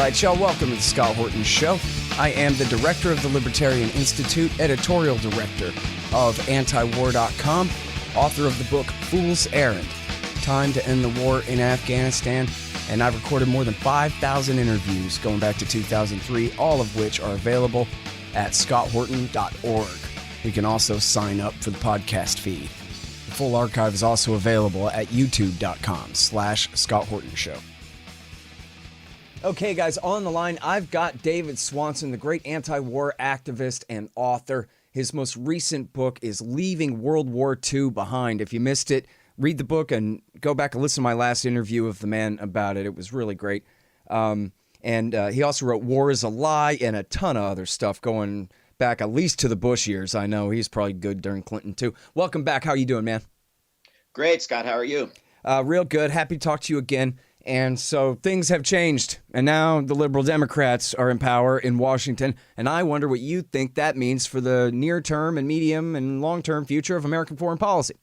right, y'all, welcome to the Scott Horton Show. I am the director of the Libertarian Institute, editorial director of antiwar.com, author of the book Fool's Errand, Time to End the War in Afghanistan, and I've recorded more than 5,000 interviews going back to 2003, all of which are available at scotthorton.org. You can also sign up for the podcast feed. The full archive is also available at youtube.com/Scott Horton Show. Okay, guys, on the line, I've got David Swanson, the great anti-war activist and author. His most recent book is Leaving World War II Behind. If you missed it, read the book and go back and listen to my last interview of the man about it. It was really great. And he also wrote War is a Lie and a ton of other stuff going back at least to the Bush years. I know he's probably good during Clinton, too. Welcome back. How are you doing, man? Great, Scott. How are you? Real good. Happy to talk to you again. And so things have changed, and now the liberal Democrats are in power in Washington, and I wonder what you think that means for the near-term and medium and long-term future of American foreign policy.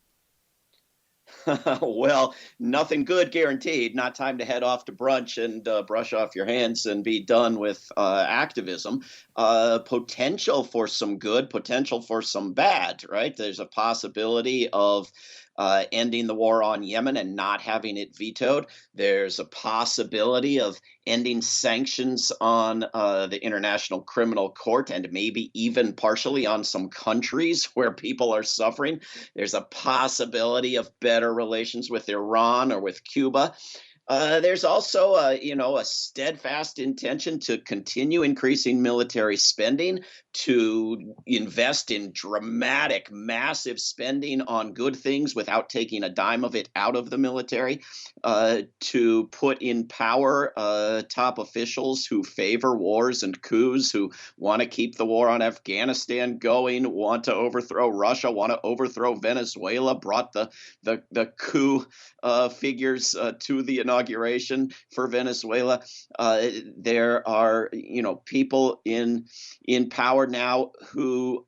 Well, nothing good guaranteed. Not time to head off to brunch and brush off your hands and be done with activism. Potential for some good, potential for some bad, right? There's a possibility of ending the war on Yemen and not having it vetoed. There's a possibility of ending sanctions on the International Criminal Court and maybe even partially on some countries where people are suffering. There's a possibility of better relations with Iran or with Cuba. There's also, a steadfast intention to continue increasing military spending, to invest in dramatic, massive spending on good things without taking a dime of it out of the military, to put in power top officials who favor wars and coups, who want to keep the war on Afghanistan going, want to overthrow Russia, want to overthrow Venezuela, brought the coup figures to the inauguration for Venezuela. There are, people in power now who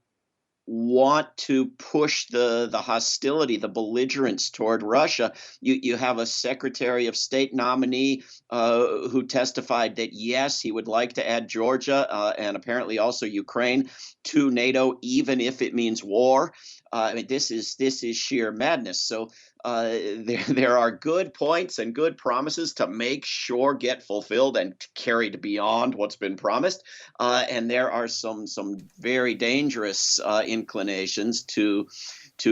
want to push the hostility, the belligerence toward Russia. You have a Secretary of State nominee who testified that, yes, he would like to add Georgia and apparently also Ukraine to NATO, even if it means war. This is sheer madness. So there are good points and good promises to make sure get fulfilled and carried beyond what's been promised. And there are some very dangerous inclinations to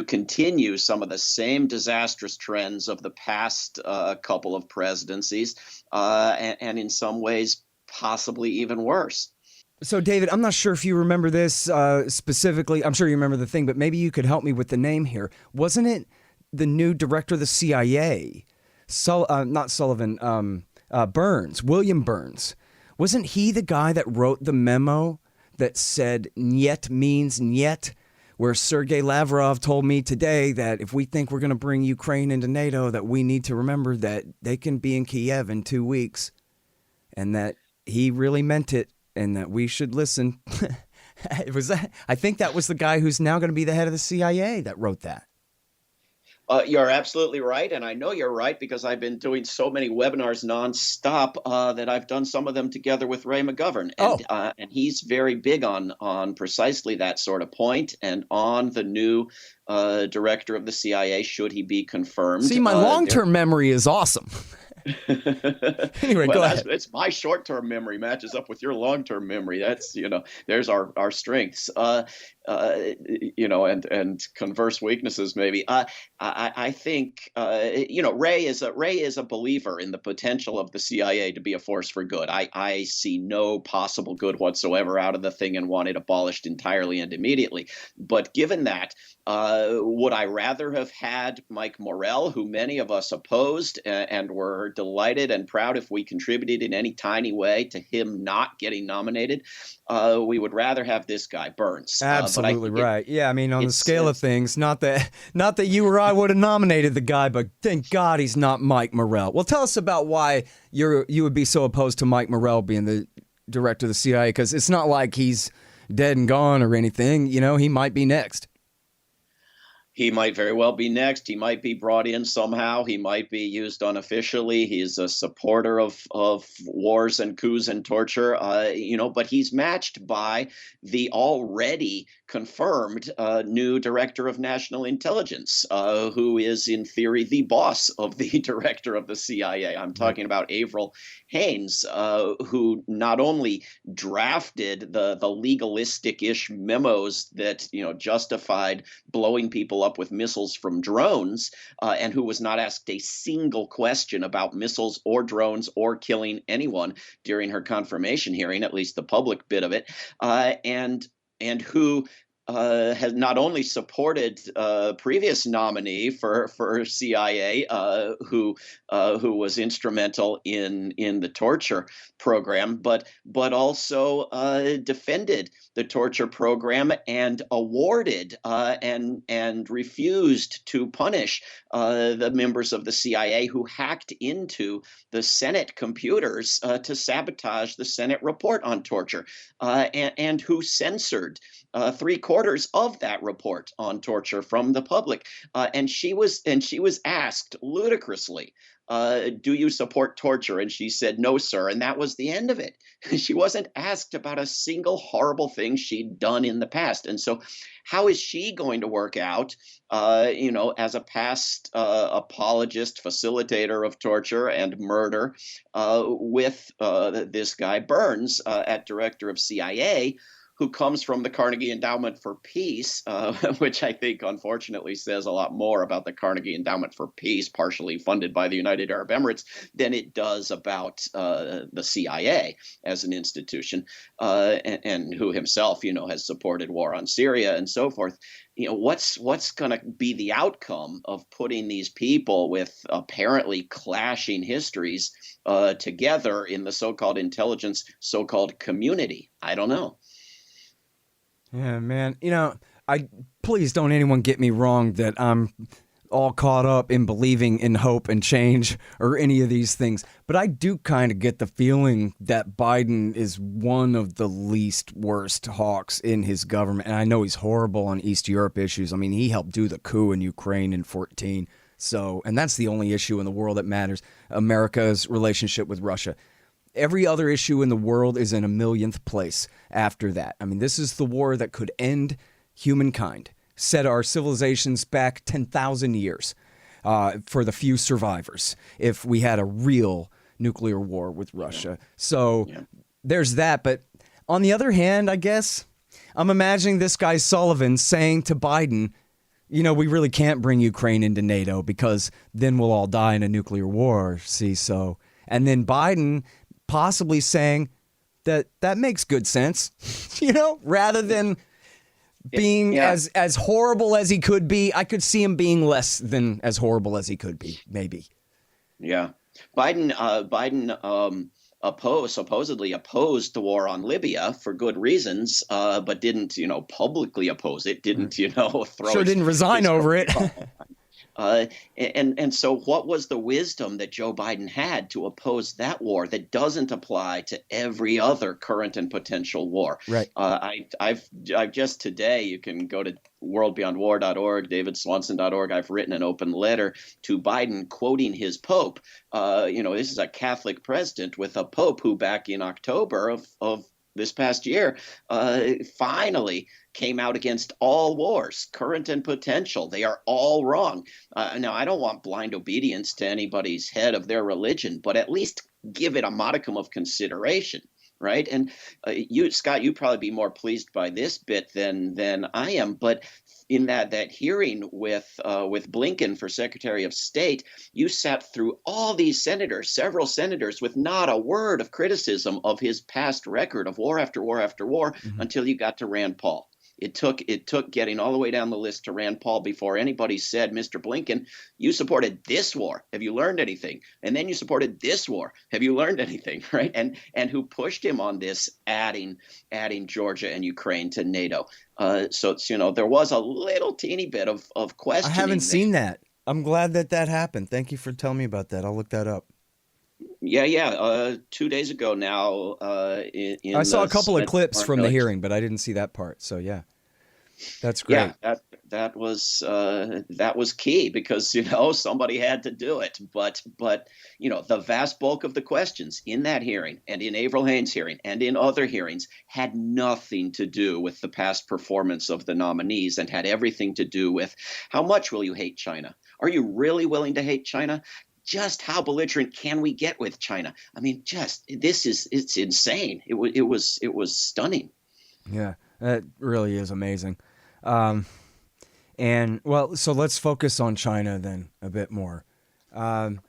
continue some of the same disastrous trends of the past couple of presidencies, and in some ways possibly even worse. So, David, I'm not sure if you remember this specifically. I'm sure you remember the thing, but maybe you could help me with the name here. Wasn't it the new director of the CIA, not Sullivan, Burns, William Burns? Wasn't he the guy that wrote the memo that said "Niet" means "Niet"? Where Sergei Lavrov told me today that if we think we're going to bring Ukraine into NATO, that we need to remember that they can be in Kiev in 2 weeks, and that he really meant it, and that we should listen. I think that was the guy who's now going to be the head of the CIA that wrote that. You're absolutely right, and I know you're right because I've been doing so many webinars nonstop that I've done some of them together with Ray McGovern, and he's very big on precisely that sort of point, and on the new director of the CIA, should he be confirmed. See, my long-term memory is awesome. Anyway, go ahead. It's my short-term memory matches up with your long-term memory. That's, there's our strengths, and converse weaknesses maybe. I think, Ray is a believer in the potential of the CIA to be a force for good. I see no possible good whatsoever out of the thing and want it abolished entirely and immediately. But given that, would I rather have had Mike Morell, who many of us opposed and were delighted and proud if we contributed in any tiny way to him not getting nominated? We would rather have this guy, Burns. Absolutely right. Yeah, I mean, on the scale of things, not that you or I would have nominated the guy, but thank God he's not Mike Morell. Well, tell us about why you would be so opposed to Mike Morell being the director of the CIA, because it's not like he's dead and gone or anything. He might be next. He might very well be next. He might be brought in somehow. He might be used unofficially. He's a supporter of wars and coups and torture, but he's matched by the already confirmed new director of national intelligence, who is in theory the boss of the director of the CIA. I'm talking about Avril Haines, who not only drafted the legalistic-ish memos that justified blowing people up with missiles from drones, and who was not asked a single question about missiles or drones or killing anyone during her confirmation hearing, at least the public bit of it, and who has not only supported previous nominee for CIA, who was instrumental in the torture program, but also defended the torture program and awarded and refused to punish the members of the CIA who hacked into the Senate computers to sabotage the Senate report on torture, and who censored 3/4 of that report on torture from the public. And she was asked ludicrously, do you support torture? And she said, no, sir. And that was the end of it. She wasn't asked about a single horrible thing she'd done in the past. And so how is she going to work out, as a past apologist, facilitator of torture and murder, with this guy Burns, at director of CIA, who comes from the Carnegie Endowment for Peace, which I think unfortunately says a lot more about the Carnegie Endowment for Peace, partially funded by the United Arab Emirates, than it does about the CIA as an institution, and who himself, has supported war on Syria and so forth. What's going to be the outcome of putting these people with apparently clashing histories together in the so-called intelligence, so-called community? I don't know. Yeah, man. Please don't anyone get me wrong that I'm all caught up in believing in hope and change or any of these things. But I do kind of get the feeling that Biden is one of the least worst hawks in his government. And I know he's horrible on East Europe issues. I mean, he helped do the coup in Ukraine in 2014. So, and that's the only issue in the world that matters, America's relationship with Russia. Every other issue in the world is in a millionth place after that. I mean, this is the war that could end humankind, set our civilizations back 10,000 years for the few survivors if we had a real nuclear war with Russia. So there's that. But on the other hand, I guess I'm imagining this guy Sullivan saying to Biden, we really can't bring Ukraine into NATO because then we'll all die in a nuclear war. See, so, and then Biden possibly saying that makes good sense, rather than being as horrible as he could be. I could see him being less than as horrible as he could be, maybe. Yeah. Biden supposedly opposed the war on Libya for good reasons, but didn't, publicly oppose it, didn't, didn't resign over it. And so what was the wisdom that Joe Biden had to oppose that war that doesn't apply to every other current and potential war? Right. I've just today, you can go to worldbeyondwar.org, davidswanson.org. I've written an open letter to Biden quoting his Pope. This is a Catholic president with a Pope who back in October of this past year finally came out against all wars, current and potential. They are all wrong. Now, I don't want blind obedience to anybody's head of their religion, but at least give it a modicum of consideration, right? And you, Scott, you'd probably be more pleased by this bit than I am, but in that hearing with Blinken for Secretary of State, you sat through all these senators, several senators, with not a word of criticism of his past record of war after war after war, until you got to Rand Paul. It took getting all the way down the list to Rand Paul before anybody said, Mr. Blinken, you supported this war. Have you learned anything? And then you supported this war. Have you learned anything? Right? And who pushed him on this, adding Georgia and Ukraine to NATO. So it's, there was a little teeny bit of questioning. I haven't seen that. I'm glad that happened. Thank you for telling me about that. I'll look that up. Yeah. 2 days ago now. I saw a couple of clips from the hearing, but I didn't see that part. So, yeah. That's Yeah, great. that was key because somebody had to do it. But the vast bulk of the questions in that hearing and in Avril Haines' hearing and in other hearings had nothing to do with the past performance of the nominees and had everything to do with how much will you hate China? Are you really willing to hate China? Just how belligerent can we get with China? I mean, it's insane. It was stunning. Yeah, that really is amazing. Um, and well, so let's focus on China then a bit more. Um,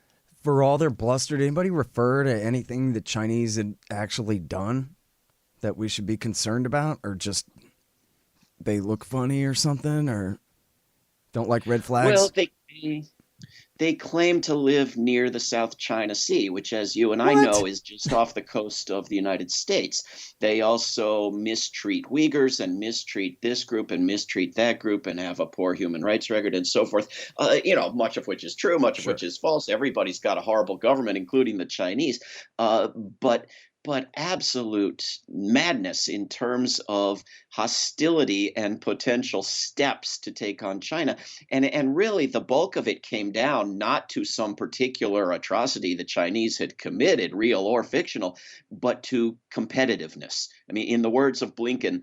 for all their bluster, did anybody refer to anything the Chinese had actually done that we should be concerned about, or just they look funny or something, or don't like red Well, flags? they claim to live near the South China Sea, which, as you and I What? know, is just off the coast of the United States. They also mistreat Uyghurs and mistreat this group and mistreat that group and have a poor human rights record and so forth. Much of which is true, much of Sure. which is false. Everybody's got a horrible government, including the Chinese. But absolute madness in terms of hostility and potential steps to take on China. And really, the bulk of it came down not to some particular atrocity the Chinese had committed, real or fictional, but to competitiveness. I mean, in the words of Blinken,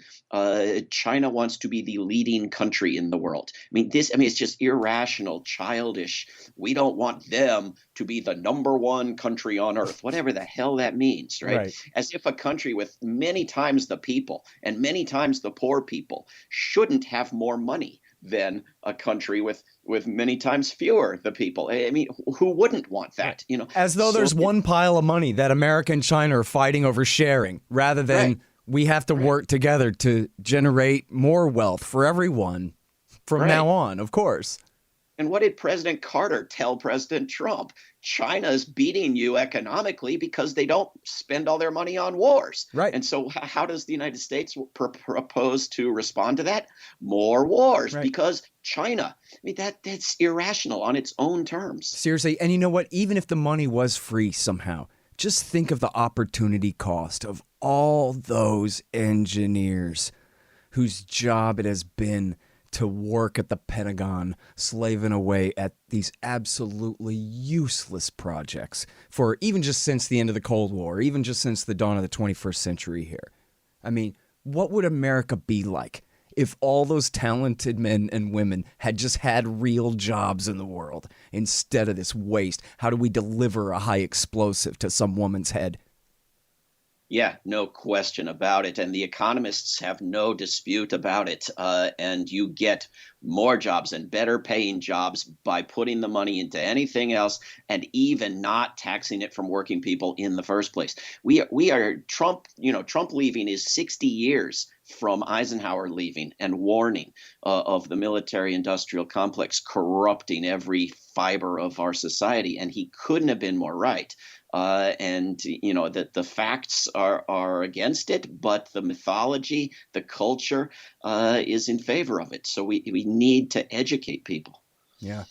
China wants to be the leading country in the world. It's just irrational, childish. We don't want them to be the number one country on earth, whatever the hell that means, right? Right. As if a country with many times the people and many times the poor people shouldn't have more money than a country with many times fewer the people. I mean, who wouldn't want Right. that? As though So there's one pile of money that America and China are fighting over sharing, rather right, than we have to right, work together to generate more wealth for everyone from now right. on, of course. And what did President Carter tell President Trump? China's beating you economically because they don't spend all their money on wars. Right. And so, how does the United States propose to respond to that? More wars Right. because China. I mean, that's irrational on its own terms. Seriously. And you know what? Even if the money was free somehow, just think of the opportunity cost of all those engineers whose job it has been to work at the Pentagon, slaving away at these absolutely useless projects for even just since the end of the Cold War, even just since the dawn of the 21st century here. I mean, what would America be like if all those talented men and women had just had real jobs in the world instead of this waste? How do we deliver a high explosive to some woman's head? Yeah, no question about it. And the economists have no dispute about it. And you get more jobs and better paying jobs by putting the money into anything else and even not taxing it from working people in the first place. We are Trump, Trump leaving is 60 years from Eisenhower leaving and warning of the military industrial complex corrupting every fiber of our society. And he couldn't have been more right. And that the facts are against it, but the mythology, the culture is in favor of it. So we need to educate people. Yeah.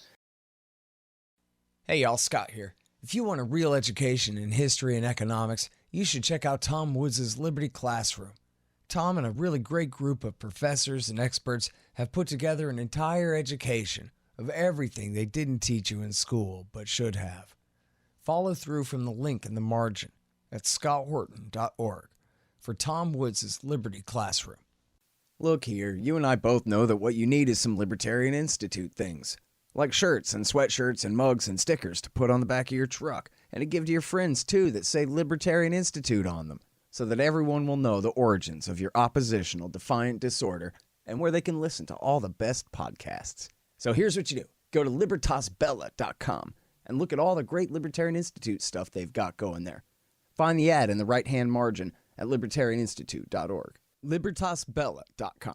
Hey, y'all, Scott here. If you want a real education in history and economics, you should check out Tom Woods' Liberty Classroom. Tom and a really great group of professors and experts have put together an entire education of everything they didn't teach you in school but should have. Follow through from the link in the margin at scotthorton.org for Tom Woods' Liberty Classroom. Look here, you and I both know that what you need is some Libertarian Institute things, like shirts and sweatshirts and mugs and stickers to put on the back of your truck, and to give to your friends too that say Libertarian Institute on them, so that everyone will know the origins of your oppositional defiant disorder and where they can listen to all the best podcasts. So here's what you do. Go to libertasbella.com and look at all the great Libertarian Institute stuff they've got going there. Find the ad in the right-hand margin at libertarianinstitute.org. libertasbella.com.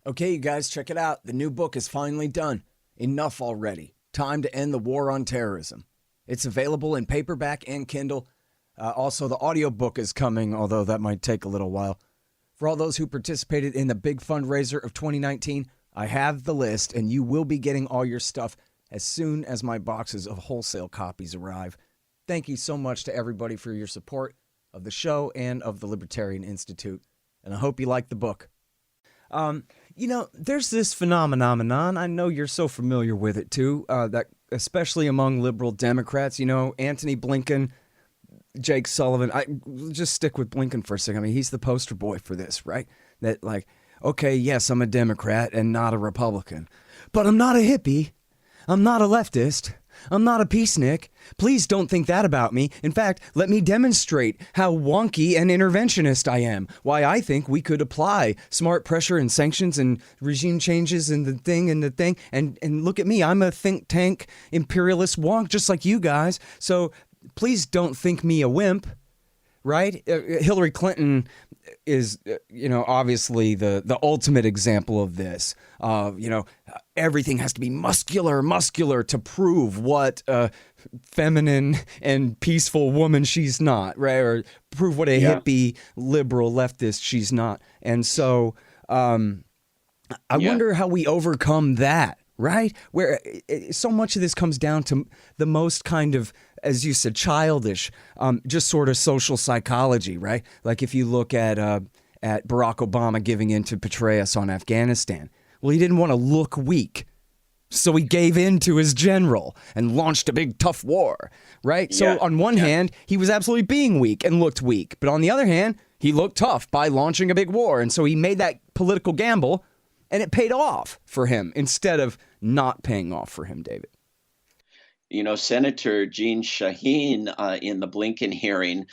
Okay, you guys, check it out. The new book is finally done. Enough already. Time to end the war on terrorism. It's available in paperback and Kindle. Also, the audiobook is coming, although that might take a little while. For all those who participated in the big fundraiser of 2019, I have the list, and you will be getting all your stuff as soon as my boxes of wholesale copies arrive. Thank you so much to everybody for your support of the show and of the Libertarian Institute, and I hope you like the book. There's this phenomenon. I know you're so familiar with it too. That especially among liberal Democrats, Antony Blinken, Jake Sullivan. I just stick with Blinken for a second. I mean, he's the poster boy for this, right? That like, okay, yes, I'm a Democrat and not a Republican, but I'm not a hippie. I'm not a leftist. I'm not a peacenik. Please don't think that about me. In fact, let me demonstrate how wonky and interventionist I am. Why I think we could apply smart pressure and sanctions and regime changes and the thing. And look at me. I'm a think tank imperialist wonk just like you guys. So please don't think me a wimp. Right? Hillary Clinton is, obviously the ultimate example of this. Everything has to be muscular to prove what a feminine and peaceful woman she's not, right? Or prove what a hippie liberal leftist she's not. And so I wonder how we overcome that, right? Where so much of this comes down to the most kind of, as you said, childish, just sort of social psychology, right? Like if you look at Barack Obama giving in to Petraeus on Afghanistan. Well, he didn't want to look weak, so he gave in to his general and launched a big tough war, right? So on one hand, he was absolutely being weak and looked weak. But on the other hand, he looked tough by launching a big war. And so he made that political gamble, and it paid off for him instead of not paying off for him, David. Senator Jean Shaheen in the Blinken hearing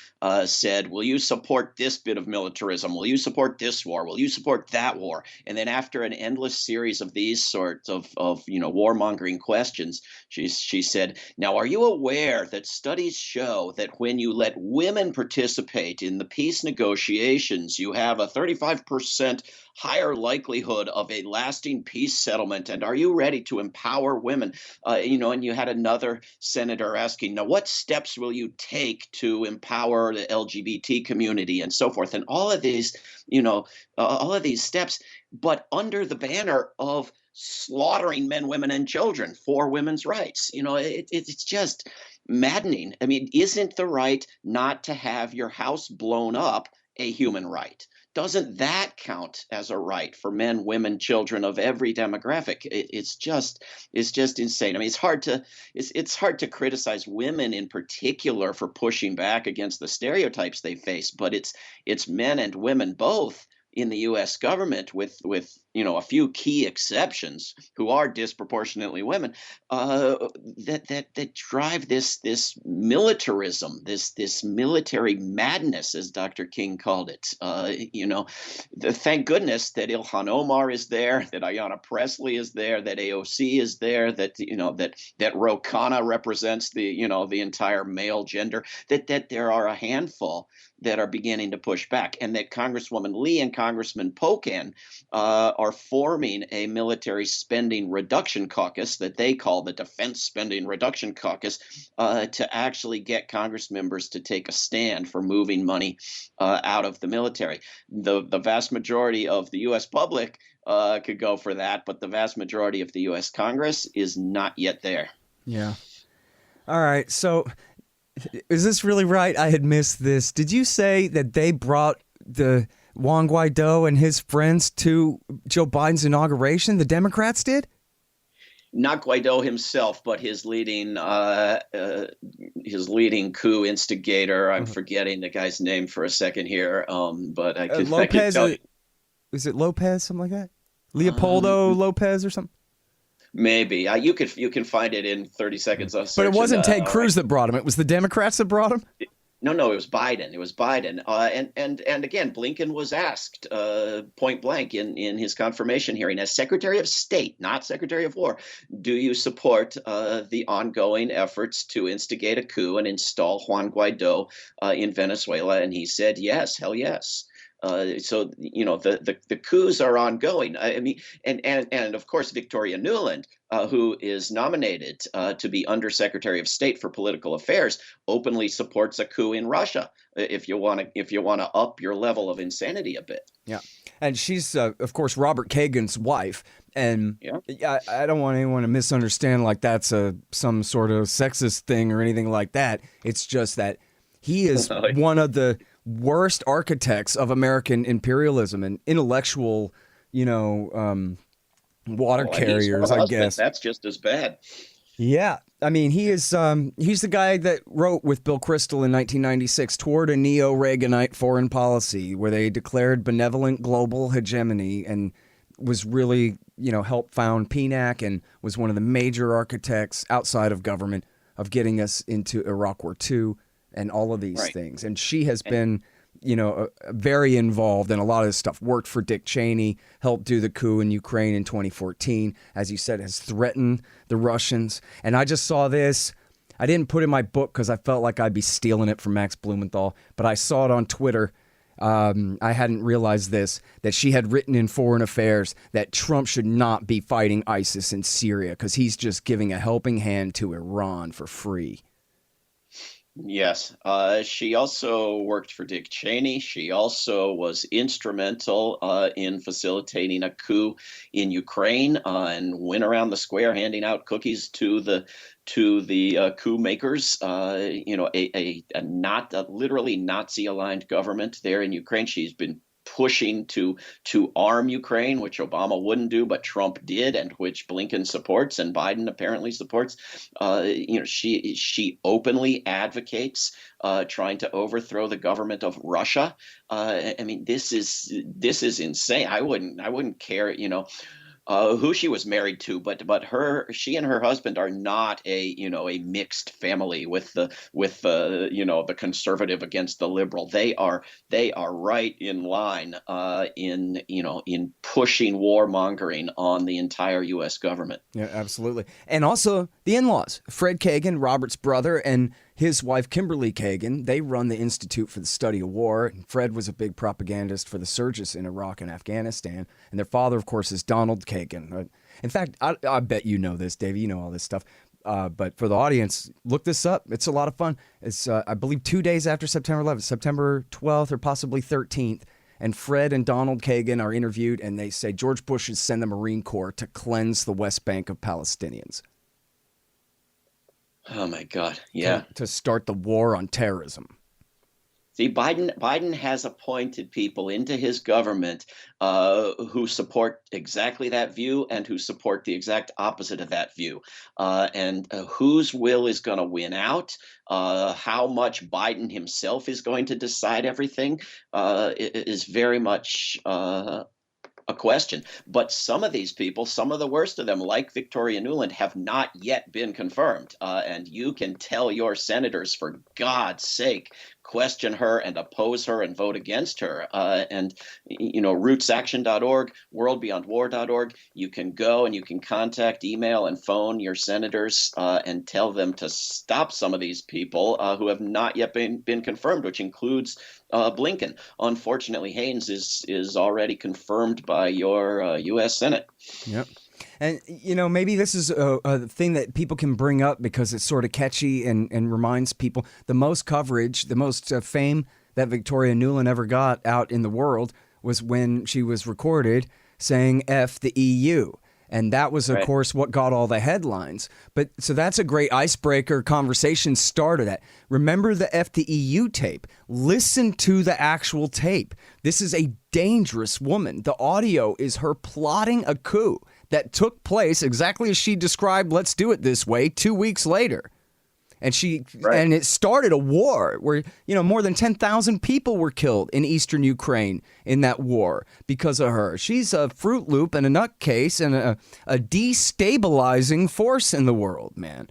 said, will you support this bit of militarism? Will you support this war? Will you support that war? And then after an endless series of these sorts of warmongering questions, she said, now, are you aware that studies show that when you let women participate in the peace negotiations, you have a 35% higher likelihood of a lasting peace settlement? And are you ready to empower women? And you had another senator asking, now, what steps will you take to empower the LGBT community and so forth? And all of these steps, but under the banner of slaughtering men, women, and children for women's rights. It's just maddening. I mean, isn't the right not to have your house blown up a human right? Doesn't that count as a right for men, women, children of every demographic? It's just insane. I mean, it's hard to criticize women in particular for pushing back against the stereotypes they face, but it's men and women both in the U.S. government, with a few key exceptions, who are disproportionately women, that drive this militarism, this military madness, as Dr. King called it. Thank goodness that Ilhan Omar is there, that Ayanna Pressley is there, that AOC is there, that Ro Khanna represents the entire male gender. That there are a handful that are beginning to push back, and that Congresswoman Lee and Congressman Pocan are forming a military spending reduction caucus that they call the Defense Spending Reduction Caucus to actually get Congress members to take a stand for moving money out of the military. The vast majority of the U.S. public could go for that, but the vast majority of the U.S. Congress is not yet there. Yeah. All right. So is this really right? I had missed this. Did you say that they brought the Juan Guaido and his friends to Joe Biden's inauguration? The Democrats did? Not Guaido himself, but his leading coup instigator. I'm forgetting the guy's name for a second here, but I can tell you. Is it Lopez, something like that? Leopoldo Lopez or something? Maybe you can find it in 30 seconds. But it wasn't Ted Cruz that brought him. It was the Democrats that brought him. No, it was Biden. And again, Blinken was asked point blank in his confirmation hearing as Secretary of State, not Secretary of War, do you support the ongoing efforts to instigate a coup and install Juan Guaido in Venezuela? And he said, yes, hell yes. So the coups are ongoing. I mean, and of course Victoria Nuland, who is nominated to be Undersecretary of State for Political Affairs, openly supports a coup in Russia. If you want to up your level of insanity a bit. Yeah, and she's of course Robert Kagan's wife. And I don't want anyone to misunderstand like that's some sort of sexist thing or anything like that. It's just that he is one of the worst architects of American imperialism and intellectual water Well, and he's her carriers, I husband. guess. That's just as bad. Yeah. I mean, he's the guy that wrote with Bill Kristol in 1996 toward a neo-Reaganite foreign policy where they declared benevolent global hegemony and was really, helped found PNAC and was one of the major architects outside of government of getting us into Iraq War II and all of these Right. things. And she has been, very involved in a lot of this stuff. Worked for Dick Cheney, helped do the coup in Ukraine in 2014. As you said, has threatened the Russians. And I just saw this. I didn't put it in my book because I felt like I'd be stealing it from Max Blumenthal, but I saw it on Twitter. I hadn't realized this, that she had written in Foreign Affairs that Trump should not be fighting ISIS in Syria because he's just giving a helping hand to Iran for free. Yes. She also worked for Dick Cheney. She also was instrumental in facilitating a coup in Ukraine and went around the square handing out cookies to the coup makers. A not a literally Nazi aligned government there in Ukraine. She's been pushing to arm Ukraine, which Obama wouldn't do, but Trump did, and which Blinken supports and Biden apparently supports. She openly advocates trying to overthrow the government of Russia. I mean, this is insane. I wouldn't care, who she was married to, but she and her husband are not a mixed family with the conservative against the liberal. They are right in line in pushing warmongering on the entire U.S. government. Yeah, absolutely. And also the in-laws, Fred Kagan, Robert's brother, and his wife, Kimberly Kagan, they run the Institute for the Study of War. And Fred was a big propagandist for the surges in Iraq and Afghanistan. And their father, of course, is Donald Kagan. In fact, I bet you know this, Davey. You know all this stuff. But for the audience, look this up. It's a lot of fun. It's, I believe, 2 days after September 11th, September 12th or possibly 13th. And Fred and Donald Kagan are interviewed, and they say George Bush should send the Marine Corps to cleanse the West Bank of Palestinians. Oh my God! Yeah, To start the war on terrorism. see, Biden has appointed people into his government who support exactly that view and who support the exact opposite of that view. And whose will is going to win out? How much Biden himself is going to decide everything is very much a question. But some of these people, some of the worst of them, like Victoria Nuland, have not yet been confirmed. And you can tell your senators, for God's sake, question her and oppose her and vote against her. Rootsaction.org, worldbeyondwar.org, you can go and you can contact, email, and phone your senators and tell them to stop some of these people who have not yet been confirmed, which includes Blinken. Unfortunately, Haynes is already confirmed by your U.S. Senate. Yep. And, maybe this is a thing that people can bring up because it's sort of catchy and reminds people. The most coverage, the most fame that Victoria Nuland ever got out in the world was when she was recorded saying F the EU. And that was, of Right. course, what got all the headlines. But so that's a great icebreaker conversation starter. That remember the F the EU tape. Listen to the actual tape. This is a dangerous woman. The audio is her plotting a coup that took place exactly as she described. Let's do it this way 2 weeks later. And and it started a war where, more than 10,000 people were killed in eastern Ukraine in that war because of her. She's a Fruit Loop and a nutcase and a destabilizing force in the world, man.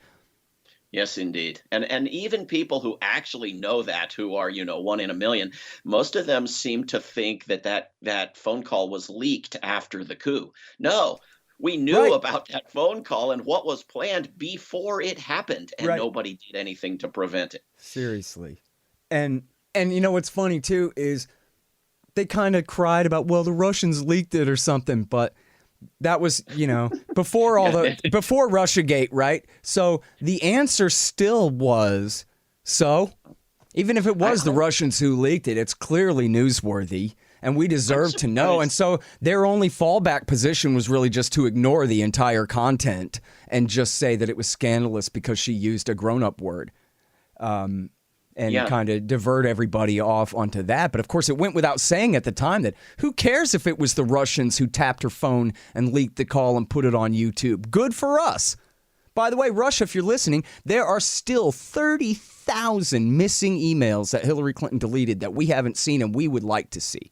Yes, indeed. And even people who actually know that, who are, one in a million, most of them seem to think that phone call was leaked after the coup. No. We knew Right. about that phone call and what was planned before it happened, and Right. nobody did anything to prevent it. Seriously. And what's funny too is they kind of cried about, well, the Russians leaked it or something, but that was, before before Russiagate, right? So the answer still was, even if it was the Russians who leaked it, it's clearly newsworthy. And we deserve to know. And so their only fallback position was really just to ignore the entire content and just say that it was scandalous because she used a grown-up word. And and Yeah. kind of divert everybody off onto that. But of course, it went without saying at the time that who cares if it was the Russians who tapped her phone and leaked the call and put it on YouTube? Good for us. By the way, Russia, if you're listening, there are still 30,000 missing emails that Hillary Clinton deleted that we haven't seen and we would like to see.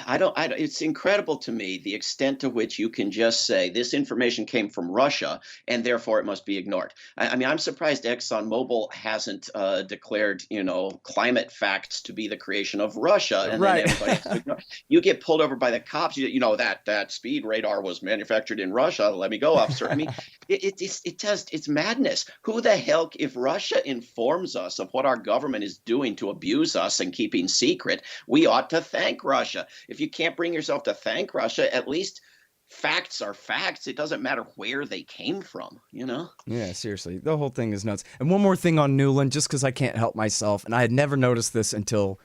It's incredible to me the extent to which you can just say this information came from Russia and therefore it must be ignored. I mean, I'm surprised ExxonMobil hasn't declared, climate facts to be the creation of Russia, and Right. then everybody has to ignore. You get pulled over by the cops. That speed radar was manufactured in Russia. Let me go, officer. I mean, it's madness. Who the hell, if Russia informs us of what our government is doing to abuse us and keeping secret, we ought to thank Russia. If you can't bring yourself to thank Russia, at least facts are facts. It doesn't matter where they came from, Yeah, seriously. The whole thing is nuts. And one more thing on Newland, just because I can't help myself, and I had never noticed this until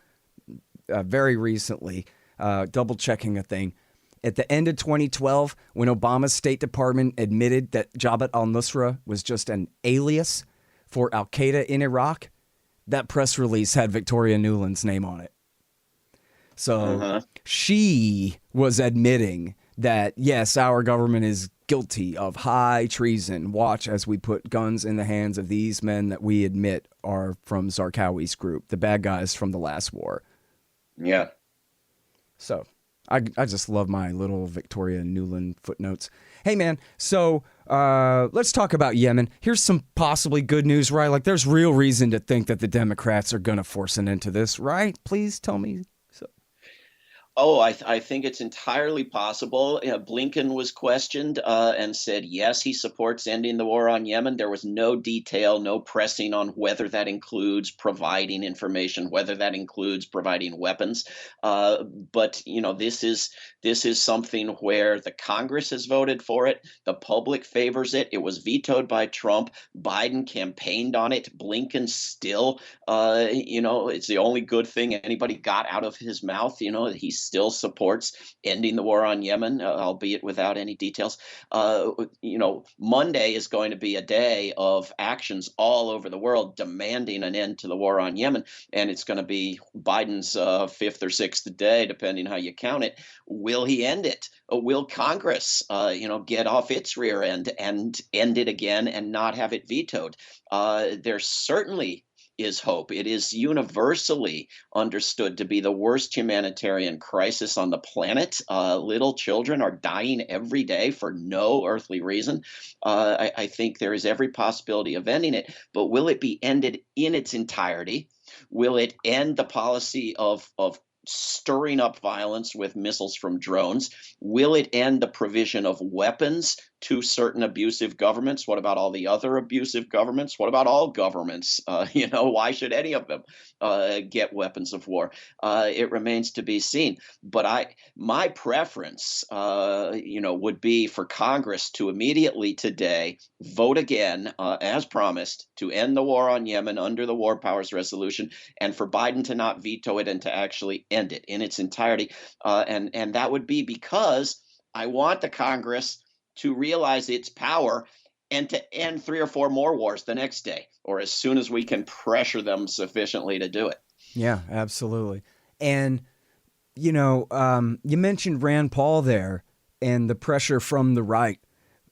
very recently, double checking a thing. At the end of 2012, when Obama's State Department admitted that Jabhat al-Nusra was just an alias for al-Qaeda in Iraq, that press release had Victoria Nuland's name on it. So she was admitting that, yes, our government is guilty of high treason. Watch as we put guns in the hands of these men that we admit are from Zarqawi's group, the bad guys from the last war. Yeah. So I just love my little Victoria Nuland footnotes. Hey, man, so let's talk about Yemen. Here's some possibly good news, right? Like, there's real reason to think that the Democrats are going to force an end to this, right? Please tell me. Oh, I think it's entirely possible. Blinken was questioned and said, yes, he supports ending the war on Yemen. There was no detail, no pressing on whether that includes providing information, whether that includes providing weapons. But this is something where the Congress has voted for it. The public favors it. It was vetoed by Trump. Biden campaigned on it. Blinken still, it's the only good thing anybody got out of his mouth. He still supports ending the war on Yemen, albeit without any details. Monday is going to be a day of actions all over the world demanding an end to the war on Yemen, and it's going to be Biden's fifth or sixth day, depending how you count it. Will he end it? Will Congress, get off its rear end and end it again and not have it vetoed? There certainly is hope. It is universally understood to be the worst humanitarian crisis on the planet. Little children are dying every day for no earthly reason. I think there is every possibility of ending it, but will it be ended in its entirety? Will it end the policy of stirring up violence with missiles from drones? Will it end the provision of weapons to certain abusive governments? What about all the other abusive governments? What about all governments? Why should any of them get weapons of war? It remains to be seen. But my preference, would be for Congress to immediately today vote again, as promised, to end the war on Yemen under the War Powers Resolution, and for Biden to not veto it and to actually end it in its entirety. And that would be because I want the Congress to realize its power and to end 3 or 4 more wars the next day, or as soon as we can pressure them sufficiently to do it. Yeah, absolutely. And, you mentioned Rand Paul there and the pressure from the right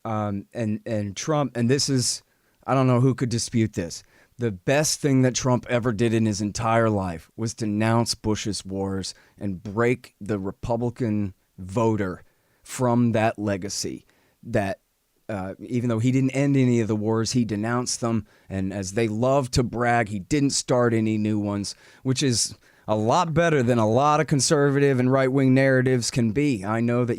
and Trump. And this is, I don't know who could dispute this. The best thing that Trump ever did in his entire life was denounce Bush's wars and break the Republican voter from that legacy that even though he didn't end any of the wars, he denounced them. And as they love to brag, he didn't start any new ones, which is a lot better than a lot of conservative and right-wing narratives can be. I know that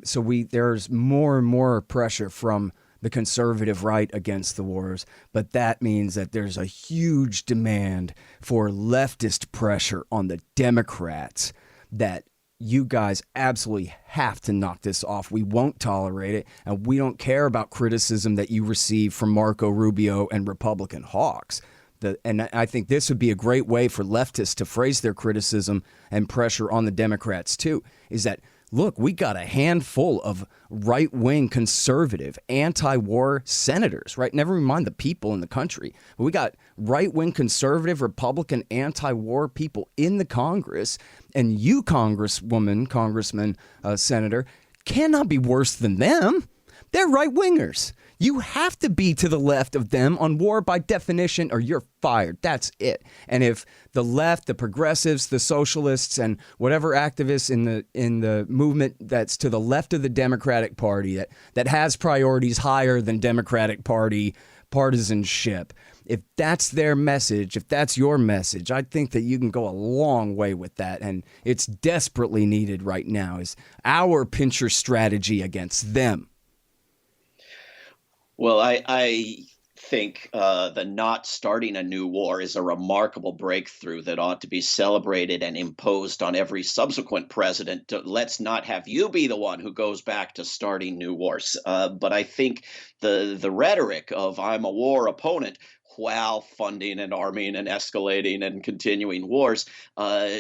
So there's more and more pressure from the conservative right against the wars, but that means that there's a huge demand for leftist pressure on the Democrats that you guys absolutely have to knock this off. We won't tolerate it, and we don't care about criticism that you receive from Marco Rubio and Republican hawks. And I think this would be a great way for leftists to phrase their criticism and pressure on the Democrats too, is that look, we got a handful of right-wing conservative anti-war senators, right? Never mind the people in the country. We got right-wing conservative Republican anti-war people in the Congress, and you, congresswoman, congressman, senator, cannot be worse than them. They're right-wingers. You have to be to the left of them on war by definition, or you're fired. That's it. And if the left, the progressives, the socialists, and whatever activists in the movement that's to the left of the Democratic Party that has priorities higher than Democratic Party partisanship, if that's their message, if that's your message, I think that you can go a long way with that. And it's desperately needed right now is our pincher strategy against them. Well, I think the not starting a new war is a remarkable breakthrough that ought to be celebrated and imposed on every subsequent president. Let's not have you be the one who goes back to starting new wars. But I think the rhetoric of I'm a war opponent while funding and arming and escalating and continuing wars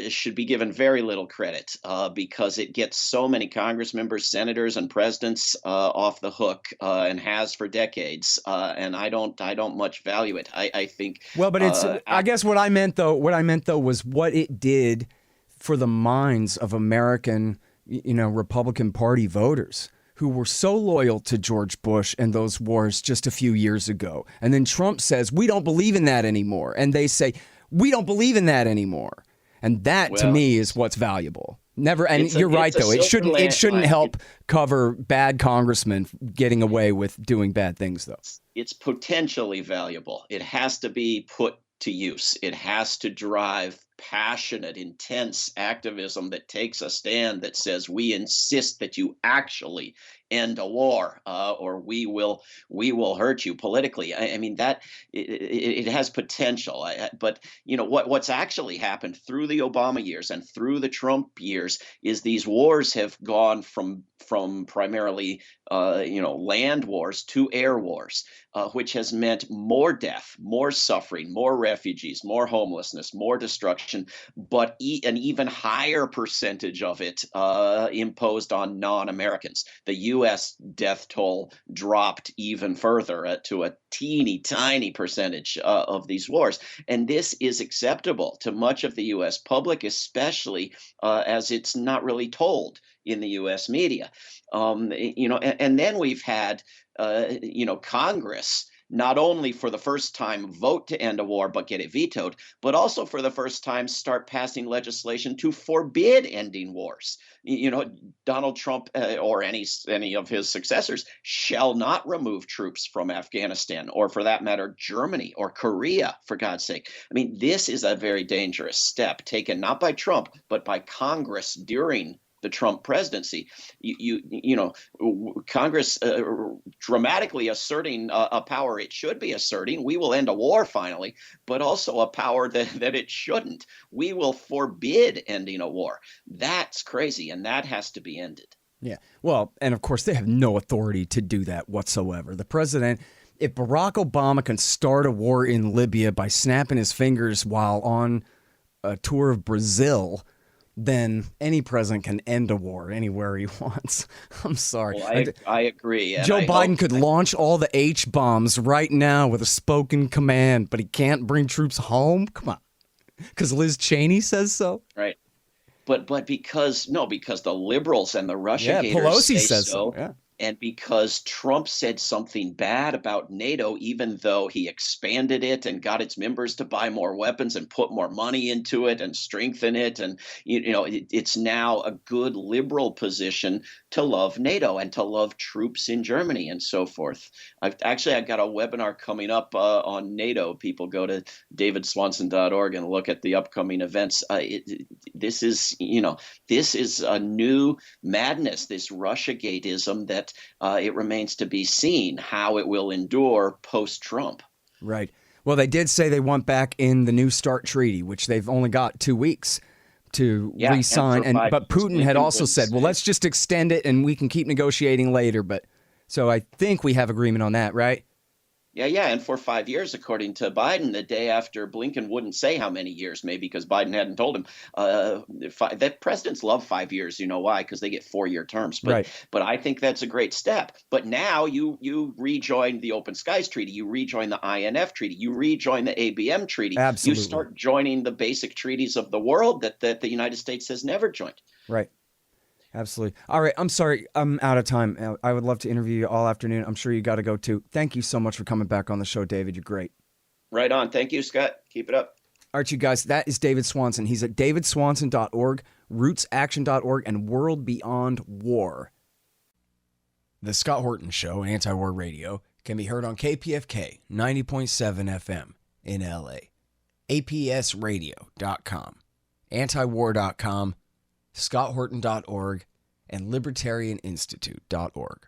should be given very little credit because it gets so many Congress members, senators, and presidents off the hook and has for decades. And I don't much value it. I think. Well, but it's. I guess what I meant though was what it did for the minds of American, Republican Party voters, who were so loyal to George Bush and those wars just a few years ago. And then Trump says, we don't believe in that anymore. And they say, we don't believe in that anymore. And that, to me, is what's valuable. Never. And you're right, though. It shouldn't help cover bad congressmen getting away with doing bad things, though. It's potentially valuable. It has to be put to use. It has to drive passionate, intense activism that takes a stand that says we insist that you actually end a war, or we will hurt you politically. I mean that it has potential. But what's actually happened through the Obama years and through the Trump years is these wars have gone from primarily land wars to air wars, which has meant more death, more suffering, more refugees, more homelessness, more destruction, but an even higher percentage of it imposed on non-Americans. The U.S. death toll dropped even further to a teeny tiny percentage of these wars. And this is acceptable to much of the U.S. public, especially as it's not really told in the U.S. media. And then we've had, Congress not only for the first time vote to end a war but get it vetoed, but also for the first time start passing legislation to forbid ending wars. Donald Trump or any of his successors shall not remove troops from Afghanistan, or for that matter, Germany or Korea, for God's sake. I mean, this is a very dangerous step taken not by Trump, but by Congress during the Trump presidency. Congress dramatically asserting a power it should be asserting. We will end a war finally, but also a power that it shouldn't. We will forbid ending a war. That's crazy, and that has to be ended. Yeah. Well, and of course, they have no authority to do that whatsoever. The president, if Barack Obama can start a war in Libya by snapping his fingers while on a tour of Brazil, then any president can end a war anywhere he wants. I'm sorry. Well, I agree. Joe Biden could launch all the H-bombs right now with a spoken command, but he can't bring troops home? Come on. Because Liz Cheney says so? Right. But because the liberals and the Russiagators Pelosi say says so. Yeah. And because Trump said something bad about NATO, even though he expanded it and got its members to buy more weapons and put more money into it and strengthen it. And, it's now a good liberal position to love NATO and to love troops in Germany and so forth. I've got a webinar coming up on NATO. People go to davidswanson.org and look at the upcoming events. This is a new madness, this Russiagateism that it remains to be seen how it will endure post-Trump. Right. Well, they did say they want back in the New START treaty, which they've only got 2 weeks to re-sign. But Putin had also said, well, let's just extend it and we can keep negotiating later. But so I think we have agreement on that, right? Yeah. And for 5 years, according to Biden, the day after Blinken wouldn't say how many years, maybe because Biden hadn't told him. That presidents love 5 years. You know why? Because they get 4-year terms. Right. But I think that's a great step. But now you rejoin the Open Skies Treaty, you rejoin the INF Treaty, you rejoin the ABM Treaty. You Absolutely. start joining the basic treaties of the world that the United States has never joined. Right. Absolutely. All right. I'm sorry. I'm out of time. I would love to interview you all afternoon. I'm sure you got to go too. Thank you so much for coming back on the show, David. You're great. Right on. Thank you, Scott. Keep it up. All right, you guys. That is David Swanson. He's at davidswanson.org, rootsaction.org, and World Beyond War. The Scott Horton Show, Anti-War Radio, can be heard on KPFK 90.7 FM in LA, APSradio.com, antiwar.com, scotthorton.org, and libertarianinstitute.org.